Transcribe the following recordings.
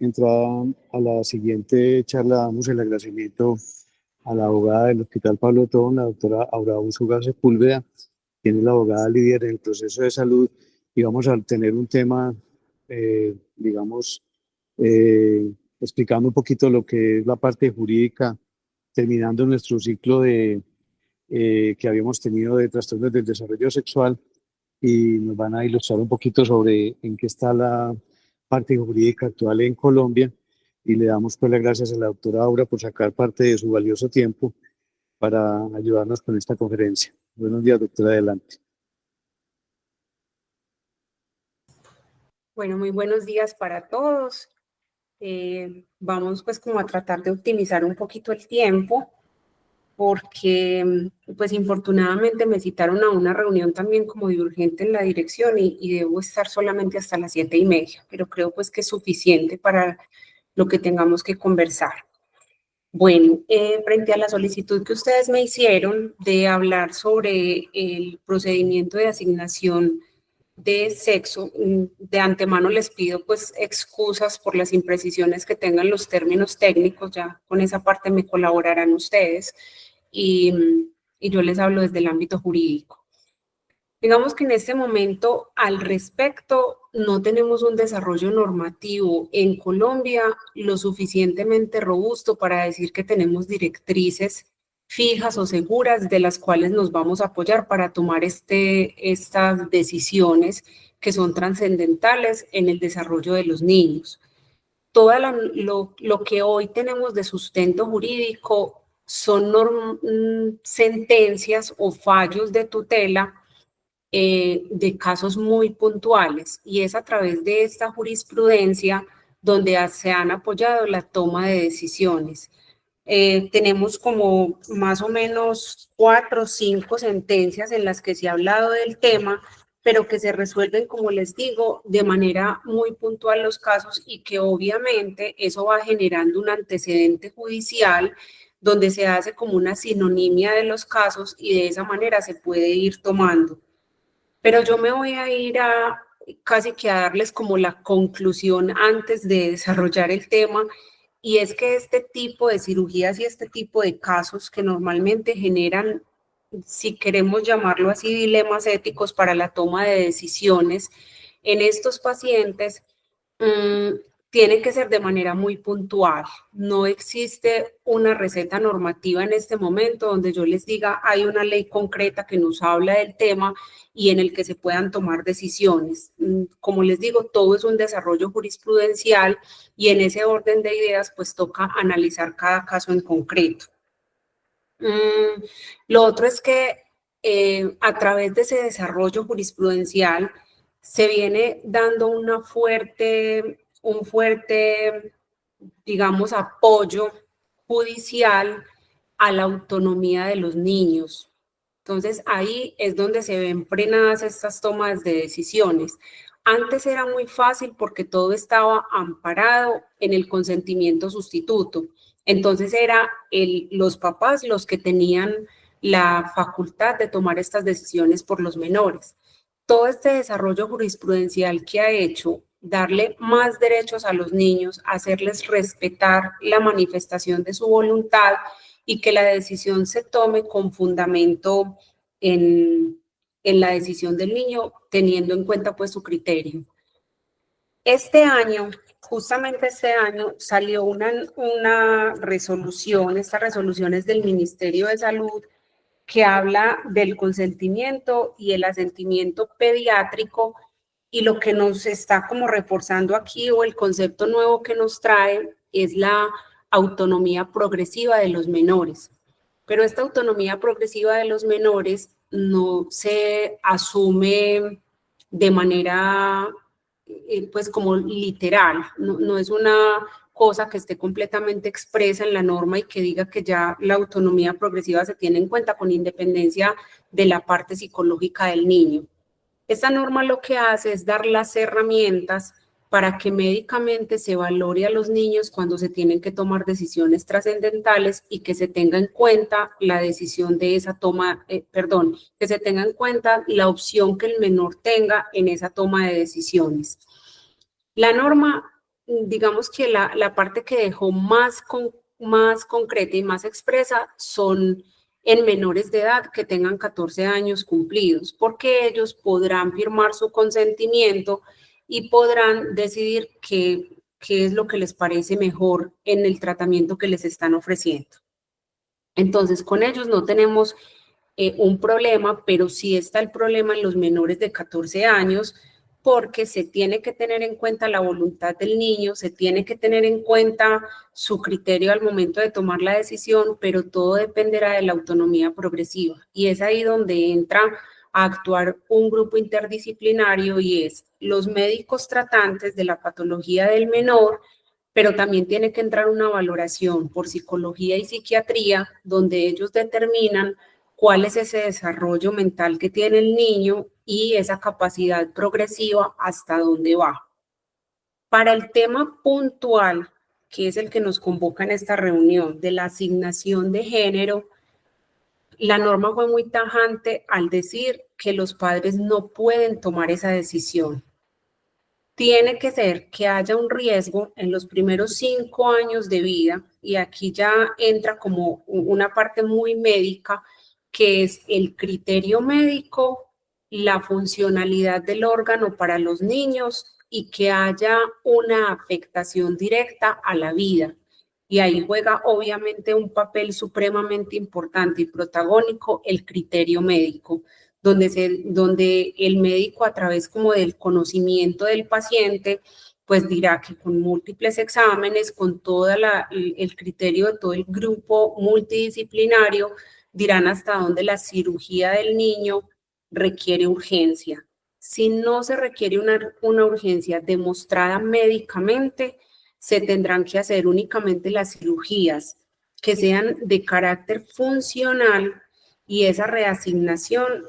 entrada a la siguiente charla damos el agradecimiento a la abogada del Hospital Pablo Tobón, la doctora Aura Usuga Sepúlveda, quien es la abogada líder en el proceso de salud, y vamos a tener un tema, digamos, explicando un poquito lo que es la parte jurídica, terminando nuestro ciclo que habíamos tenido de trastornos del desarrollo sexual, y nos van a ilustrar un poquito sobre en qué está la parte jurídica actual en Colombia, y le damos pues las gracias a la doctora Aura por sacar parte de su valioso tiempo para ayudarnos con esta conferencia. Buenos días, doctora, adelante. Bueno, muy buenos días para todos. Vamos pues como a tratar de optimizar un poquito el tiempo, porque pues infortunadamente me citaron a una reunión también como de urgente en la dirección y debo estar solamente hasta las 7:30, pero creo pues que es suficiente para lo que tengamos que conversar. Bueno, frente a la solicitud que ustedes me hicieron de hablar sobre el procedimiento de asignación de sexo, de antemano les pido pues excusas por las imprecisiones que tengan los términos técnicos, ya con esa parte me colaborarán ustedes y yo les hablo desde el ámbito jurídico. Digamos que en este momento al respecto no tenemos un desarrollo normativo en Colombia lo suficientemente robusto para decir que tenemos directrices fijas o seguras de las cuales nos vamos a apoyar para tomar estas decisiones que son trascendentales en el desarrollo de los niños. Todo lo que hoy tenemos de sustento jurídico son sentencias o fallos de tutela de casos muy puntuales, y es a través de esta jurisprudencia donde se han apoyado la toma de decisiones. Tenemos como más o menos 4 o 5 sentencias en las que se ha hablado del tema, pero que se resuelven, como les digo, de manera muy puntual los casos, y que obviamente eso va generando un antecedente judicial donde se hace como una sinonimia de los casos y de esa manera se puede ir tomando. Pero yo me voy a ir a casi que a darles como la conclusión antes de desarrollar el tema, y es que este tipo de cirugías y este tipo de casos que normalmente generan, si queremos llamarlo así, dilemas éticos para la toma de decisiones en estos pacientes, tiene que ser de manera muy puntual. No existe una receta normativa en este momento donde yo les diga hay una ley concreta que nos habla del tema y en el que se puedan tomar decisiones. Como les digo, todo es un desarrollo jurisprudencial y en ese orden de ideas pues toca analizar cada caso en concreto. Lo otro es que a través de ese desarrollo jurisprudencial se viene dando un fuerte, digamos, apoyo judicial a la autonomía de los niños. Entonces, ahí es donde se ven frenadas estas tomas de decisiones. Antes era muy fácil porque todo estaba amparado en el consentimiento sustituto. Entonces, los papás los que tenían la facultad de tomar estas decisiones por los menores. Todo este desarrollo jurisprudencial que ha hecho darle más derechos a los niños, hacerles respetar la manifestación de su voluntad y que la decisión se tome con fundamento en la decisión del niño, teniendo en cuenta pues su criterio. Justamente este año, salió una resolución, esta resolución es del Ministerio de Salud, que habla del consentimiento y el asentimiento pediátrico, y lo que nos está como reforzando aquí, o el concepto nuevo que nos trae, es la autonomía progresiva de los menores. Pero esta autonomía progresiva de los menores no se asume de manera pues como literal, no es una cosa que esté completamente expresa en la norma y que diga que ya la autonomía progresiva se tiene en cuenta con independencia de la parte psicológica del niño. Esta norma lo que hace es dar las herramientas para que médicamente se valore a los niños cuando se tienen que tomar decisiones trascendentales y que se tenga en cuenta la decisión de esa toma, que se tenga en cuenta la opción que el menor tenga en esa toma de decisiones. La norma digamos que la parte que dejó más concreta y más expresa son en menores de edad que tengan 14 años cumplidos, porque ellos podrán firmar su consentimiento y podrán decidir qué es lo que les parece mejor en el tratamiento que les están ofreciendo. Entonces, con ellos no tenemos un problema, pero sí está el problema en los menores de 14 años, porque se tiene que tener en cuenta la voluntad del niño, se tiene que tener en cuenta su criterio al momento de tomar la decisión, pero todo dependerá de la autonomía progresiva. Y es ahí donde entra a actuar un grupo interdisciplinario y es los médicos tratantes de la patología del menor, pero también tiene que entrar una valoración por psicología y psiquiatría, donde ellos determinan cuál es ese desarrollo mental que tiene el niño y esa capacidad progresiva hasta dónde va. Para el tema puntual, que es el que nos convoca en esta reunión, de la asignación de género, la norma fue muy tajante al decir que los padres no pueden tomar esa decisión. Tiene que ser que haya un riesgo en los primeros 5 años de vida, y aquí ya entra como una parte muy médica, que es el criterio médico, la funcionalidad del órgano para los niños y que haya una afectación directa a la vida. Y ahí juega obviamente un papel supremamente importante y protagónico el criterio médico, donde el médico, a través como del conocimiento del paciente, pues dirá que con múltiples exámenes, con todo el criterio de todo el grupo multidisciplinario, dirán hasta dónde la cirugía del niño requiere urgencia. Si no se requiere una urgencia demostrada médicamente, se tendrán que hacer únicamente las cirugías que sean de carácter funcional, y esa reasignación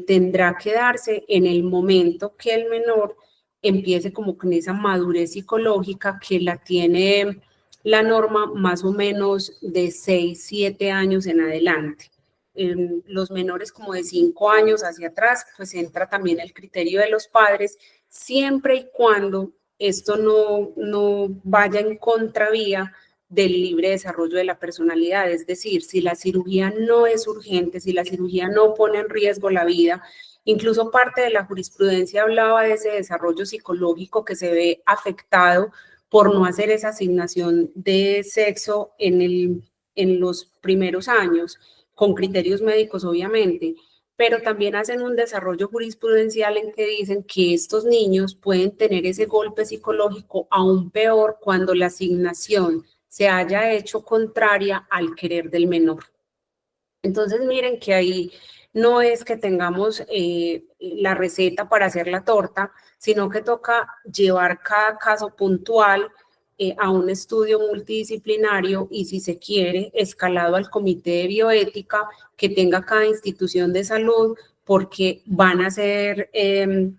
tendrá que darse en el momento que el menor empiece como con esa madurez psicológica que la tiene la norma, más o menos de 6, 7 años en adelante. Los menores como de 5 años hacia atrás, pues entra también el criterio de los padres, siempre y cuando esto no vaya en contravía del libre desarrollo de la personalidad. Es decir, si la cirugía no es urgente, si la cirugía no pone en riesgo la vida, incluso parte de la jurisprudencia hablaba de ese desarrollo psicológico que se ve afectado por no hacer esa asignación de sexo en los primeros años, con criterios médicos obviamente, pero también hacen un desarrollo jurisprudencial en que dicen que estos niños pueden tener ese golpe psicológico aún peor cuando la asignación se haya hecho contraria al querer del menor. Entonces, miren que ahí no es que tengamos la receta para hacer la torta, sino que toca llevar cada caso puntual a un estudio multidisciplinario y, si se quiere, escalado al comité de bioética que tenga cada institución de salud, porque van a ser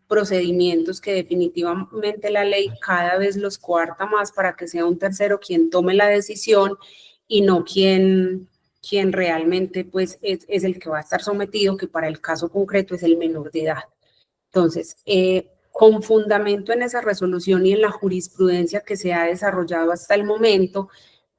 procedimientos que definitivamente la ley cada vez los coarta más para que sea un tercero quien tome la decisión y no quien realmente pues es el que va a estar sometido, que para el caso concreto es el menor de edad. Entonces, con fundamento en esa resolución y en la jurisprudencia que se ha desarrollado hasta el momento,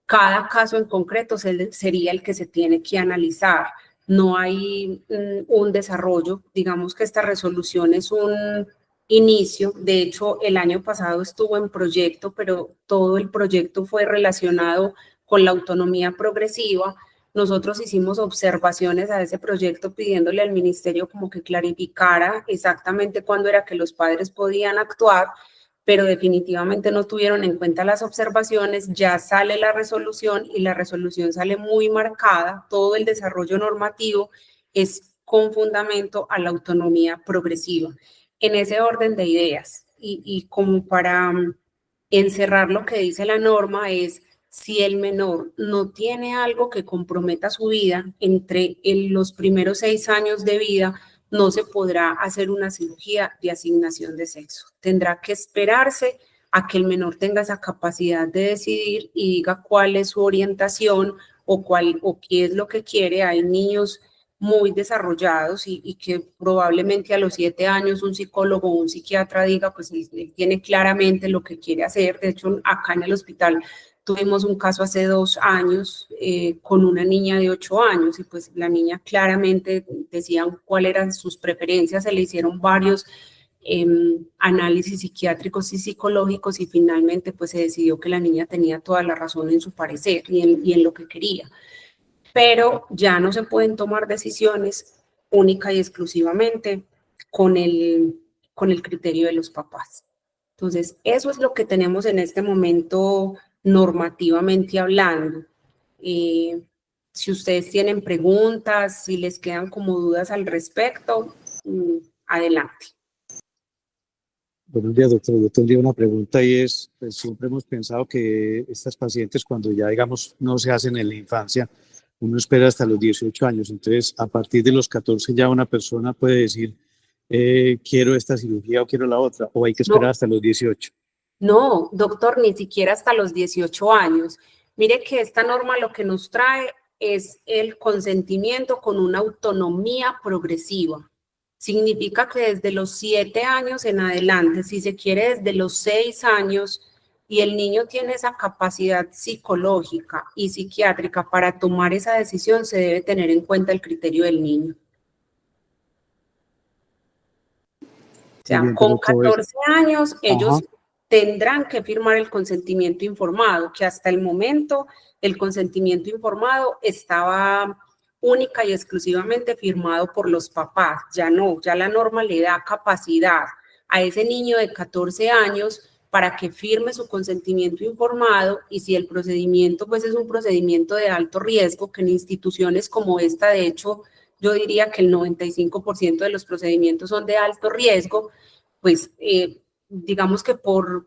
cada caso en concreto sería el que se tiene que analizar. No hay un desarrollo, digamos que esta resolución es un inicio. De hecho, el año pasado estuvo en proyecto, pero todo el proyecto fue relacionado con la autonomía progresiva. Nosotros hicimos observaciones a ese proyecto pidiéndole al ministerio como que clarificara exactamente cuándo era que los padres podían actuar, pero definitivamente no tuvieron en cuenta las observaciones. Ya sale la resolución y la resolución sale muy marcada. Todo el desarrollo normativo es con fundamento a la autonomía progresiva. En ese orden de ideas y como para encerrar lo que dice la norma es: si el menor no tiene algo que comprometa su vida entre los primeros 6 años de vida, no se podrá hacer una cirugía de asignación de sexo. Tendrá que esperarse a que el menor tenga esa capacidad de decidir y diga cuál es su orientación o qué es lo que quiere. Hay niños muy desarrollados y que probablemente a los 7 años un psicólogo o un psiquiatra diga, pues él tiene claramente lo que quiere hacer. De hecho, acá en el hospital tuvimos un caso hace 2 años con una niña de 8 años y pues la niña claramente decía cuáles eran sus preferencias, se le hicieron varios análisis psiquiátricos y psicológicos y finalmente pues se decidió que la niña tenía toda la razón en su parecer y en lo que quería. Pero ya no se pueden tomar decisiones única y exclusivamente con el criterio de los papás. Entonces, eso es lo que tenemos en este momento normativamente hablando. Si ustedes tienen preguntas, si les quedan como dudas al respecto, adelante. Buenos días, doctor. Yo tendría una pregunta y es, pues siempre hemos pensado que estas pacientes cuando ya, digamos, no se hacen en la infancia, uno espera hasta los 18 años. Entonces, a partir de los 14 ya una persona puede decir, quiero esta cirugía o quiero la otra, o hay que esperar hasta los 18. No, doctor, ni siquiera hasta los 18 años. Mire que esta norma lo que nos trae es el consentimiento con una autonomía progresiva. Significa que desde los 7 años en adelante, si se quiere desde los 6 años, y el niño tiene esa capacidad psicológica y psiquiátrica para tomar esa decisión, se debe tener en cuenta el criterio del niño. O sea, Bien, con 14 años ellos tendrán que firmar el consentimiento informado, que hasta el momento el consentimiento informado estaba única y exclusivamente firmado por los papás. Ya no, ya la norma le da capacidad a ese niño de 14 años para que firme su consentimiento informado y si el procedimiento pues es un procedimiento de alto riesgo, que en instituciones como esta, de hecho, yo diría que el 95% de los procedimientos son de alto riesgo, pues digamos que por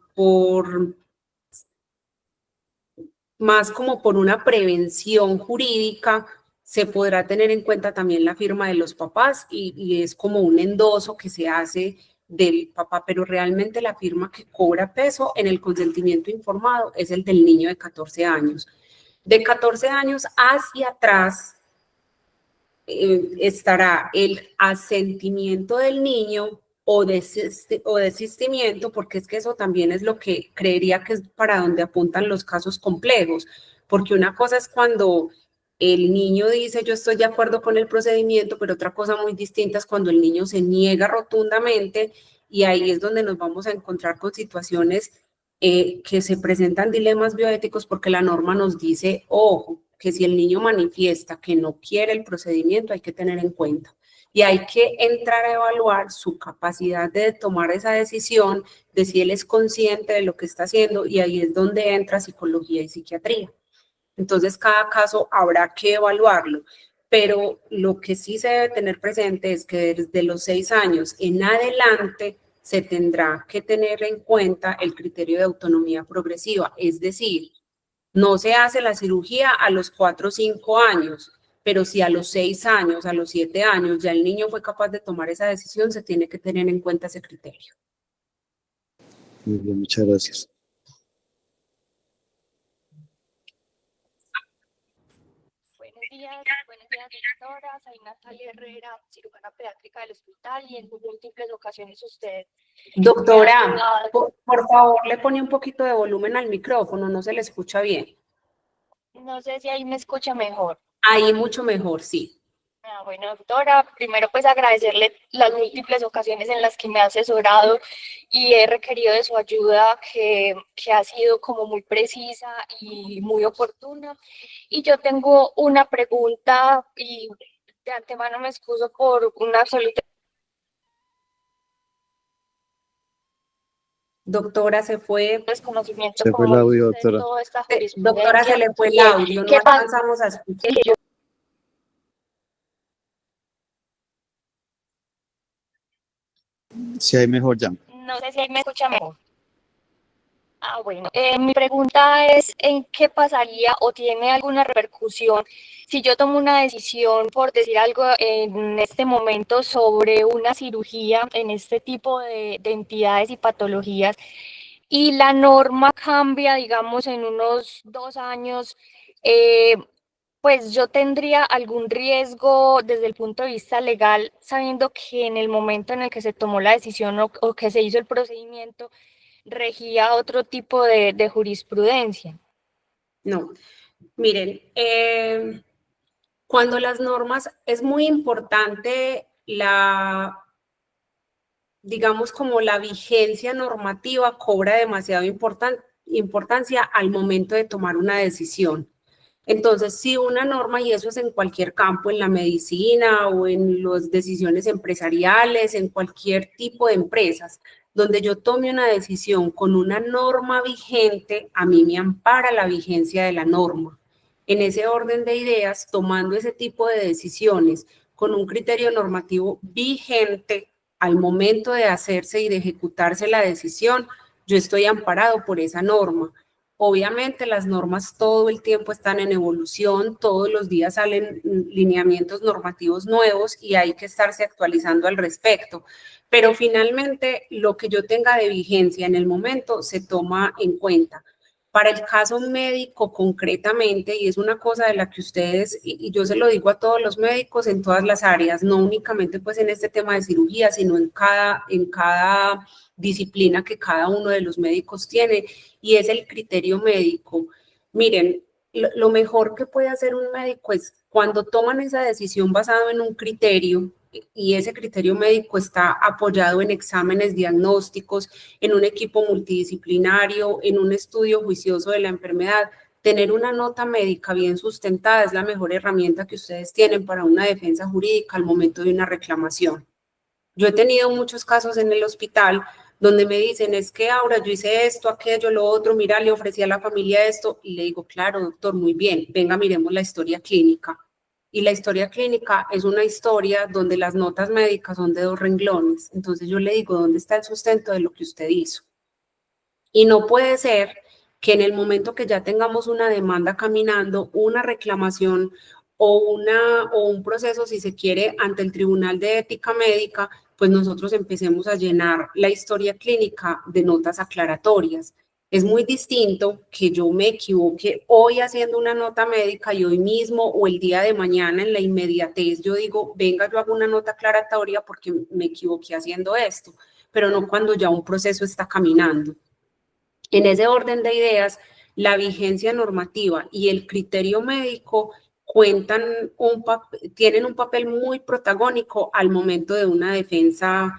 más como por una prevención jurídica, se podrá tener en cuenta también la firma de los papás y es como un endoso que se hace del papá, pero realmente la firma que cobra peso en el consentimiento informado es el del niño de 14 años. De 14 años hacia atrás estará el asentimiento del niño o desistimiento, porque es que eso también es lo que creería que es para donde apuntan los casos complejos, porque una cosa es cuando el niño dice yo estoy de acuerdo con el procedimiento, pero otra cosa muy distinta es cuando el niño se niega rotundamente y ahí es donde nos vamos a encontrar con situaciones que se presentan dilemas bioéticos porque la norma nos dice, ojo, que si el niño manifiesta que no quiere el procedimiento hay que tener en cuenta. Y hay que entrar a evaluar su capacidad de tomar esa decisión, de si él es consciente de lo que está haciendo, y ahí es donde entra psicología y psiquiatría. Entonces, cada caso habrá que evaluarlo, pero lo que sí se debe tener presente es que desde los 6 años en adelante se tendrá que tener en cuenta el criterio de autonomía progresiva, es decir, no se hace la cirugía a los 4 o 5 años, pero si a los 6 años, a los 7 años ya el niño fue capaz de tomar esa decisión, se tiene que tener en cuenta ese criterio. Muy bien, muchas gracias. Buenos días, doctora. Soy Natalia Herrera, cirujana pediátrica del hospital y en múltiples ocasiones usted. Doctora, por favor, le pone un poquito de volumen al micrófono, no se le escucha bien. No sé si ahí me escucha mejor. Ahí mucho mejor, sí. Bueno, doctora, primero pues agradecerle las múltiples ocasiones en las que me ha asesorado y he requerido de su ayuda que ha sido como muy precisa y muy oportuna. Y yo tengo una pregunta y de antemano me excuso por una absoluta... Doctora, se fue. Desconocimiento. Se fue el audio, doctora. Doctora, se le fue el audio, no alcanzamos a escuchar. Sí, hay mejor ya. No sé si ahí me escucha mejor. Bueno, mi pregunta es, ¿en qué pasaría o tiene alguna repercusión si yo tomo una decisión, por decir algo, en este momento sobre una cirugía en este tipo de entidades y patologías y la norma cambia, digamos, en unos 2 años Pues yo tendría algún riesgo desde el punto de vista legal, sabiendo que en el momento en el que se tomó la decisión o que se hizo el procedimiento, regía otro tipo de jurisprudencia. No, miren, cuando las normas, es muy importante digamos, como la vigencia normativa cobra demasiada importancia al momento de tomar una decisión. Entonces, si una norma, y eso es en cualquier campo, en la medicina o en las decisiones empresariales, en cualquier tipo de empresas, donde yo tome una decisión con una norma vigente, a mí me ampara la vigencia de la norma. En ese orden de ideas, tomando ese tipo de decisiones con un criterio normativo vigente al momento de hacerse y de ejecutarse la decisión, yo estoy amparado por esa norma. Obviamente las normas todo el tiempo están en evolución, todos los días salen lineamientos normativos nuevos y hay que estarse actualizando al respecto. Pero finalmente lo que yo tenga de vigencia en el momento se toma en cuenta. Para el caso médico concretamente, y es una cosa de la que ustedes, y yo se lo digo a todos los médicos en todas las áreas, no únicamente pues en este tema de cirugía, sino en cada disciplina que cada uno de los médicos tiene, y es el criterio médico. Miren, lo mejor que puede hacer un médico es cuando toman esa decisión basado en un criterio, y ese criterio médico está apoyado en exámenes diagnósticos, en un equipo multidisciplinario, en un estudio juicioso de la enfermedad. Tener una nota médica bien sustentada es la mejor herramienta que ustedes tienen para una defensa jurídica al momento de una reclamación. Yo he tenido muchos casos en el hospital donde me dicen, es que ahora yo hice esto, aquello, lo otro, mira, le ofrecí a la familia esto, y le digo, claro, doctor, muy bien, venga, miremos la historia clínica. Y la historia clínica es una historia donde las notas médicas son de 2 renglones. Entonces yo le digo, ¿dónde está el sustento de lo que usted hizo? Y no puede ser que en el momento que ya tengamos una demanda caminando, una reclamación o un proceso, si se quiere, ante el Tribunal de Ética Médica, pues nosotros empecemos a llenar la historia clínica de notas aclaratorias. Es muy distinto que yo me equivoque hoy haciendo una nota médica y hoy mismo o el día de mañana en la inmediatez yo digo, venga, yo hago una nota aclaratoria porque me equivoqué haciendo esto, pero no cuando ya un proceso está caminando. En ese orden de ideas, la vigencia normativa y el criterio médico tienen un papel muy protagónico al momento de una defensa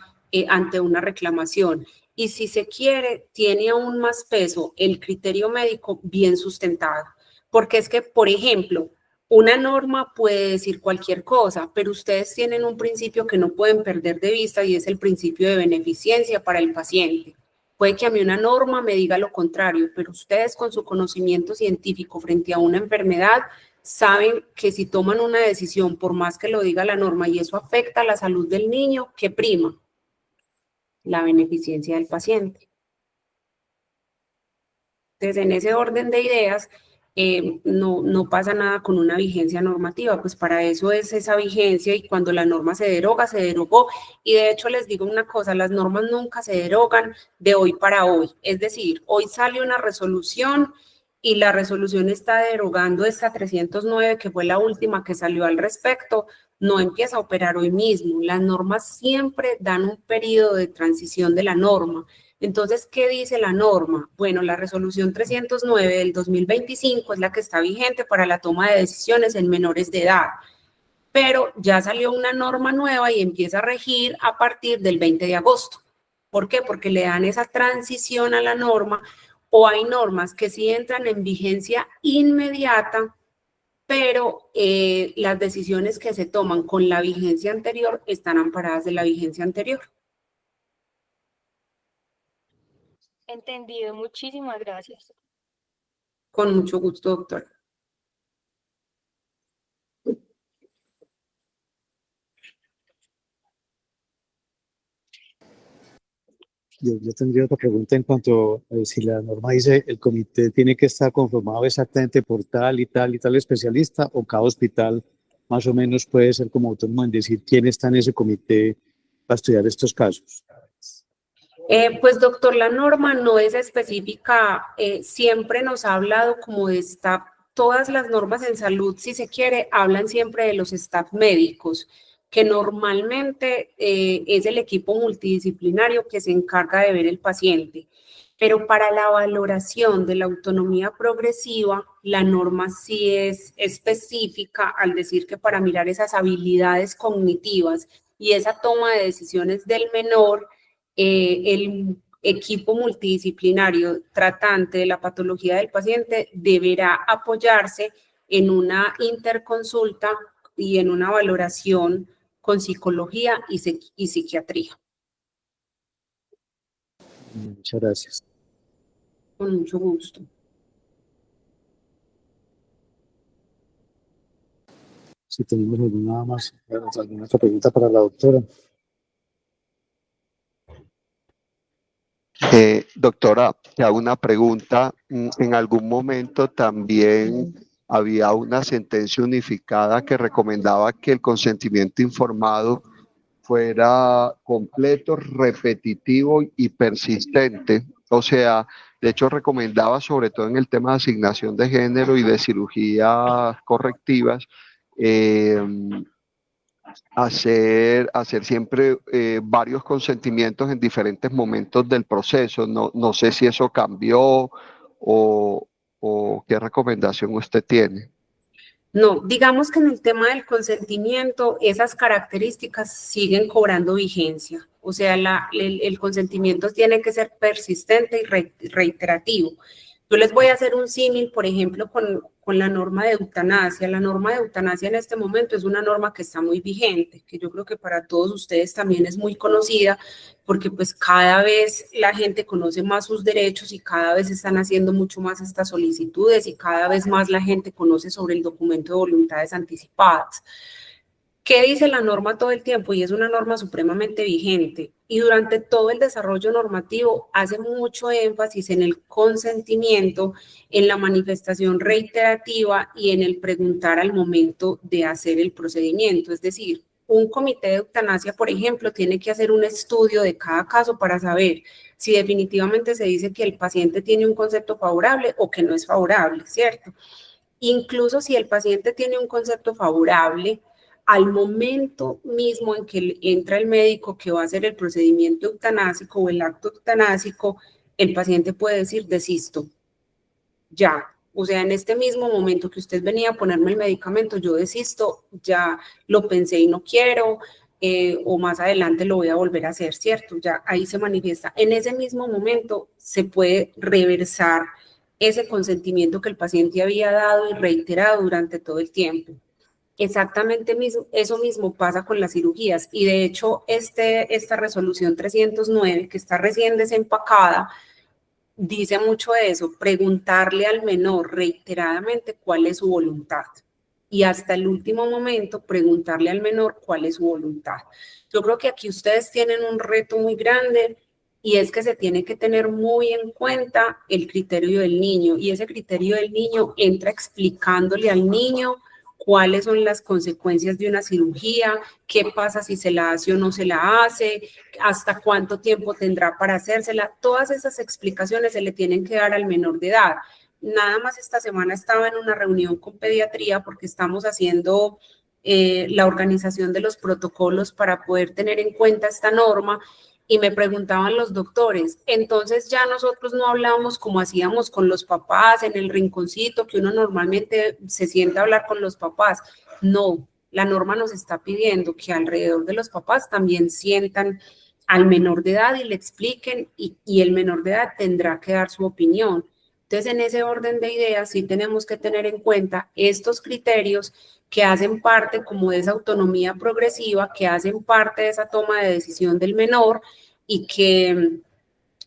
ante una reclamación. Y si se quiere, tiene aún más peso el criterio médico bien sustentado. Porque es que, por ejemplo, una norma puede decir cualquier cosa, pero ustedes tienen un principio que no pueden perder de vista y es el principio de beneficencia para el paciente. Puede que a mí una norma me diga lo contrario, pero ustedes con su conocimiento científico frente a una enfermedad saben que si toman una decisión, por más que lo diga la norma y eso afecta a la salud del niño, ¿qué prima? La beneficencia del paciente. Entonces, en ese orden de ideas, no pasa nada con una vigencia normativa, pues para eso es esa vigencia y cuando la norma se deroga, se derogó. Y de hecho les digo una cosa, las normas nunca se derogan de hoy para hoy. Es decir, hoy sale una resolución y la resolución está derogando esta 309, que fue la última que salió al respecto, no empieza a operar hoy mismo. Las normas siempre dan un periodo de transición de la norma. Entonces, ¿qué dice la norma? Bueno, la resolución 309 del 2025 es la que está vigente para la toma de decisiones en menores de edad, pero ya salió una norma nueva y empieza a regir a partir del 20 de agosto. ¿Por qué? Porque le dan esa transición a la norma o hay normas que sí entran en vigencia inmediata, pero las decisiones que se toman con la vigencia anterior están amparadas de la vigencia anterior. Entendido, muchísimas gracias. Con mucho gusto, doctor. Yo tendría otra pregunta en cuanto a si la norma dice el comité tiene que estar conformado exactamente por tal y tal y tal especialista o cada hospital más o menos puede ser como autónomo en decir quién está en ese comité para estudiar estos casos. Pues doctor, la norma no es específica, siempre nos ha hablado como de esta todas las normas en salud, si se quiere, hablan siempre de los staff médicos, que normalmente es el equipo multidisciplinario que se encarga de ver el paciente. Pero para la valoración de la autonomía progresiva, la norma sí es específica al decir que para mirar esas habilidades cognitivas y esa toma de decisiones del menor, el equipo multidisciplinario tratante de la patología del paciente deberá apoyarse en una interconsulta y en una valoración con psicología y psiquiatría. Muchas gracias. Con mucho gusto. Si tenemos alguna otra pregunta para la doctora. Doctora, te hago una pregunta. En algún momento también había una sentencia unificada que recomendaba que el consentimiento informado fuera completo, repetitivo y persistente. O sea, de hecho recomendaba, sobre todo en el tema de asignación de género y de cirugías correctivas, hacer siempre varios consentimientos en diferentes momentos del proceso. No sé si eso cambió o qué recomendación usted tiene. No, digamos que en el tema del consentimiento, esas características siguen cobrando vigencia. O sea, el consentimiento tiene que ser persistente y reiterativo. Yo les voy a hacer un símil, por ejemplo, con la norma de eutanasia. La norma de eutanasia en este momento es una norma que está muy vigente, que yo creo que para todos ustedes también es muy conocida, porque pues cada vez la gente conoce más sus derechos y cada vez están haciendo mucho más estas solicitudes y cada vez más la gente conoce sobre el documento de voluntades anticipadas. ¿Qué dice la norma todo el tiempo? Y es una norma supremamente vigente. Y durante todo el desarrollo normativo hace mucho énfasis en el consentimiento, en la manifestación reiterativa y en el preguntar al momento de hacer el procedimiento. Es decir, un comité de eutanasia, por ejemplo, tiene que hacer un estudio de cada caso para saber si definitivamente se dice que el paciente tiene un concepto favorable o que no es favorable, ¿cierto? Incluso si el paciente tiene un concepto favorable, al momento mismo en que entra el médico que va a hacer el procedimiento eutanásico o el acto eutanásico, el paciente puede decir desisto, ya. O sea, en este mismo momento que usted venía a ponerme el medicamento, yo desisto, ya lo pensé y no quiero, o más adelante lo voy a volver a hacer, ¿cierto? Ya ahí se manifiesta. En ese mismo momento se puede reversar ese consentimiento que el paciente había dado y reiterado durante todo el tiempo. Exactamente eso mismo pasa con las cirugías y de hecho esta resolución 309 que está recién desempacada dice mucho de eso, preguntarle al menor reiteradamente cuál es su voluntad y hasta el último momento preguntarle al menor cuál es su voluntad. Yo creo que aquí ustedes tienen un reto muy grande y es que se tiene que tener muy en cuenta el criterio del niño y ese criterio del niño entra explicándole al niño cuáles son las consecuencias de una cirugía, qué pasa si se la hace o no se la hace, hasta cuánto tiempo tendrá para hacérsela. Todas esas explicaciones se le tienen que dar al menor de edad. Nada más esta semana estaba en una reunión con pediatría porque estamos haciendo la organización de los protocolos para poder tener en cuenta esta norma y me preguntaban los doctores, entonces ya nosotros no hablamos como hacíamos con los papás en el rinconcito, que uno normalmente se sienta a hablar con los papás. No, la norma nos está pidiendo que alrededor de los papás también sientan al menor de edad y le expliquen y el menor de edad tendrá que dar su opinión. Entonces, en ese orden de ideas, sí tenemos que tener en cuenta estos criterios que hacen parte como de esa autonomía progresiva, que hacen parte de esa toma de decisión del menor y que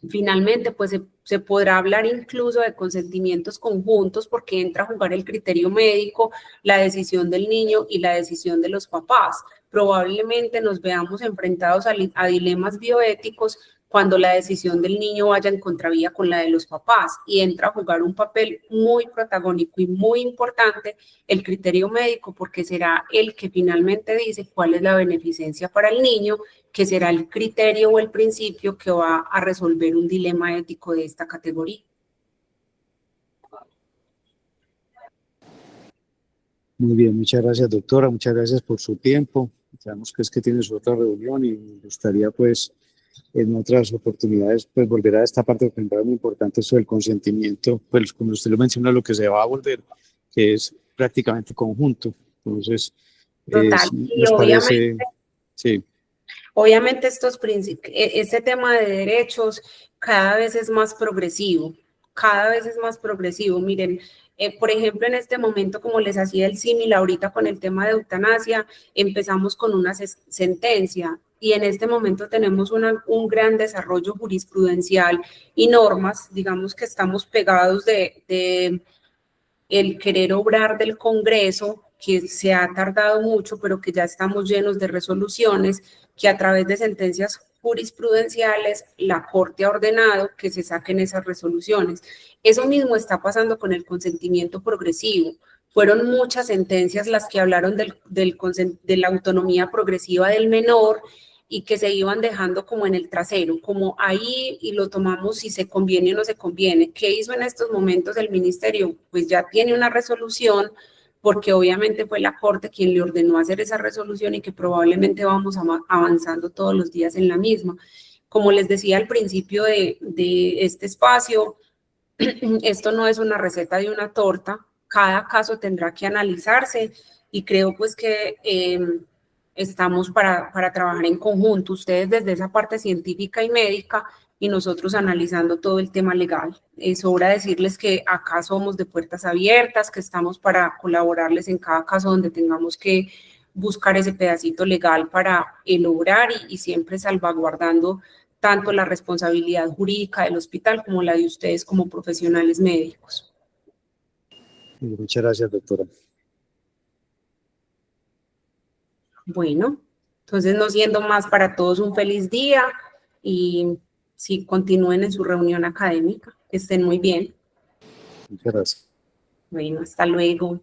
finalmente pues se podrá hablar incluso de consentimientos conjuntos porque entra a jugar el criterio médico, la decisión del niño y la decisión de los papás. Probablemente nos veamos enfrentados a dilemas bioéticos cuando la decisión del niño vaya en contravía con la de los papás y entra a jugar un papel muy protagónico y muy importante el criterio médico porque será el que finalmente dice cuál es la beneficencia para el niño, que será el criterio o el principio que va a resolver un dilema ético de esta categoría. Muy bien, muchas gracias, doctora, muchas gracias por su tiempo. Sabemos que es que tiene su otra reunión y me gustaría, pues, en otras oportunidades, pues, volver a esta parte, porque me parece muy importante eso del consentimiento, pues, como usted lo menciona, lo que se va a volver, que es prácticamente conjunto. Entonces, Total. Y nos parece, sí. obviamente este tema de derechos cada vez es más progresivo, cada vez es más progresivo. Miren, por ejemplo, en este momento, como les hacía el símil ahorita con el tema de eutanasia, empezamos con una sentencia y en este momento tenemos un gran desarrollo jurisprudencial y normas, digamos que estamos pegados de el querer obrar del Congreso, que se ha tardado mucho, pero que ya estamos llenos de resoluciones, que a través de sentencias jurisprudenciales la Corte ha ordenado que se saquen esas resoluciones. Eso mismo está pasando con el consentimiento progresivo. Fueron muchas sentencias las que hablaron de la autonomía progresiva del menor y que se iban dejando como en el trasero, como ahí y lo tomamos si se conviene o no se conviene. ¿Qué hizo en estos momentos el ministerio? Pues ya tiene una resolución, porque obviamente fue la Corte quien le ordenó hacer esa resolución y que probablemente vamos avanzando todos los días en la misma. Como les decía al principio de este espacio, esto no es una receta de una torta, cada caso tendrá que analizarse y creo pues que estamos para trabajar en conjunto, ustedes desde esa parte científica y médica y nosotros analizando todo el tema legal. Sobra decirles que acá somos de puertas abiertas, que estamos para colaborarles en cada caso donde tengamos que buscar ese pedacito legal para lograr y siempre salvaguardando tanto la responsabilidad jurídica del hospital como la de ustedes como profesionales médicos. Muchas gracias, doctora. Bueno, entonces no siendo más, para todos un feliz día y sí, continúen en su reunión académica, que estén muy bien. Muchas gracias. Bueno, hasta luego.